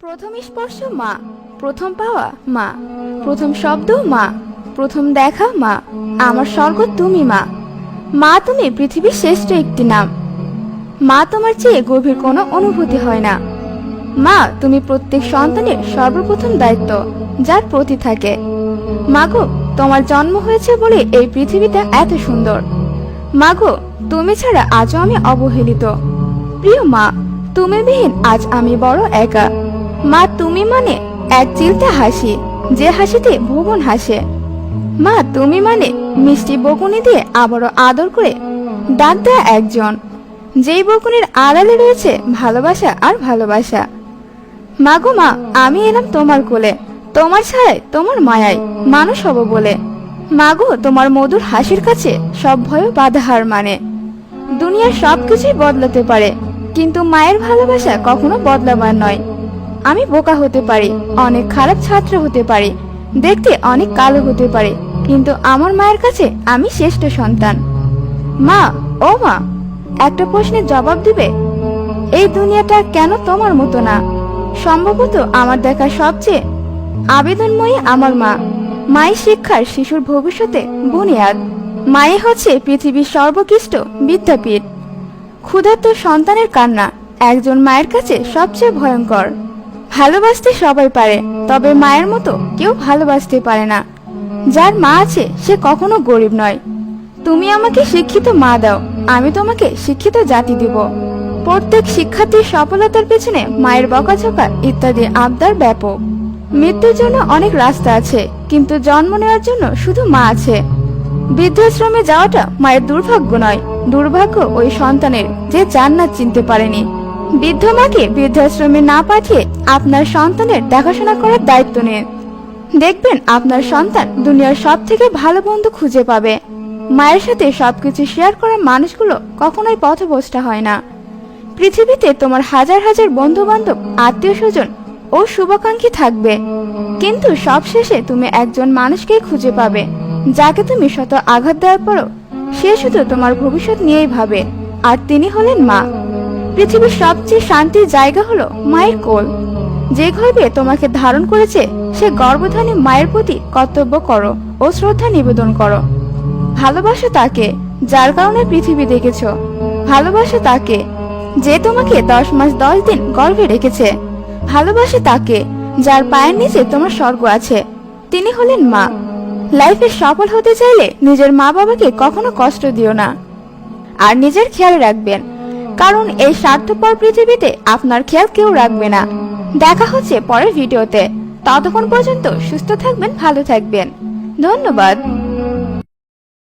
প্রথম স্পর্শ মা, প্রথম পাওয়া মা, প্রথম শব্দ মা, প্রথম দেখা মা, আমার স্বর্গ তুমি মা। মা তুমি পৃথিবীর শ্রেষ্ঠ একটি নাম। মা তোমার চেয়ে গভীর কোনো অনুভূতি হয় না। মা তুমি প্রত্যেক সন্তানের সর্বপ্রথম দায়িত্ব, যার প্রতি থাকে। মাগো, তোমার জন্ম হয়েছে বলে এই পৃথিবীটা এত সুন্দর। মাগো, তুমি ছাড়া আজও আমি অবহেলিত। প্রিয় মা, তুমি বিহীন আজ আমি বড় একা। মা তুমি মানে এক চিলতে হাসি, যে হাসিতে ভুবন হাসে। মা তুমি মানে মিষ্টি বকুনি দিয়ে আবারও আদর করে ডাক দেয়া একজন, যেই বকুনির আড়ালে রয়েছে ভালোবাসা আর ভালোবাসা। মাগো মা, আমি এলাম তোমার কোলে, তোমার ছায়ায় তোমার মায়ায় মানুষ হব বলে। মাগো, তোমার মধুর হাসির কাছে সব ভয় বাধা হার মানে। দুনিয়ার সবকিছুই বদলাতে পারে, কিন্তু মায়ের ভালোবাসা কখনো বদলাবার নয়। আমি বোকা হতে পারি, অনেক খারাপ ছাত্র হতে পারি, দেখতে অনেক কালো হতে পারি, কিন্তু আমার মায়ের কাছে আমি শ্রেষ্ঠ সন্তান। মা, ও মা, একটা প্রশ্নের জবাব দিবে? এই দুনিয়াটা কেন তোমার মতো না? সম্ভবত আমার দেখা সবচেয়ে আবেদনময়ী আমার মা। মায়ের শিক্ষার শিশুর ভবিষ্যতে বুনিয়াদ। মায়ে হচ্ছে পৃথিবীর সর্বোৎকৃষ্ট বিদ্যাপীঠ। ক্ষুধার্ত সন্তানের কান্না একজন মায়ের কাছে সবচেয়ে ভয়ঙ্কর। ভালোবাসতে সবাই পারে, তবে মায়ের মতো কেউ ভালোবাসতে পারে না। যার মা আছে সে কখনো গরিব নয়। তুমি আমাকে শিক্ষিত মা দাও, আমি তোমাকে শিক্ষিত জাতি দিব। প্রত্যেক শিক্ষার্থীর সফলতার পেছনে মায়ের বকাঝকা ইত্যাদি আবদার ব্যাপক। মৃত্যুর জন্য অনেক রাস্তা আছে, কিন্তু জন্ম নেওয়ার জন্য শুধু মা আছে। বৃদ্ধাশ্রমে যাওয়াটা মায়ের দুর্ভাগ্য নয়, দুর্ভাগ্য ওই সন্তানের যে জান্নাত চিনতে পারেনি। বৃদ্ধ মাকে বৃদ্ধাশ্রমে না পাঠিয়ে আপনার সন্তানের দেখাশোনা করার দায়িত্ব নিন। দেখবেন আপনার সন্তান দুনিয়ার সব থেকে ভালো বন্ধু খুঁজে পাবে। মায়ের সাথে সবকিছু শেয়ার করা মানুষগুলো কখনোই পথভ্রষ্ট হয় না। পৃথিবীতে তোমার হাজার হাজার বন্ধু বান্ধব, আত্মীয় স্বজন ও শুভাকাঙ্ক্ষী থাকবে, কিন্তু সবশেষে তুমি একজন মানুষকেই খুঁজে পাবে, যাকে তুমি শত আঘাত দেওয়ার পরও সে শুধু তোমার ভবিষ্যৎ নিয়েই ভাবে, আর তিনি হলেন মা। পৃথিবীর সবচেয়ে শান্তির জায়গা হলো মায়ের কোল। যে গর্ভে তোমাকে ধারণ করেছে সে গর্ভধারী মায়ের প্রতি কর্তব্য করো ও শ্রদ্ধা নিবেদন করো। ভালোবাসো তাকে যার কারণে পৃথিবী দেখেছ। ভালোবাসো তাকে যে তোমাকে 10 মাস 10 দিন গর্ভে রেখেছে। ভালোবাসো তাকে যার পায়ের নিচে তোমার স্বর্গ আছে। তিনি হলেন মা। লাইফে সফল হতে চাইলে নিজের মা বাবাকে কখনো কষ্ট দিও না, আর নিজের খেয়াল রাখবেন, কারণ এই স্বার্থপর পৃথিবীতে আপনার খেয়াল কেউ রাখবে না। দেখা হচ্ছে পরের ভিডিওতে। ততক্ষণ পর্যন্ত সুস্থ থাকবেন, ভালো থাকবেন। ধন্যবাদ।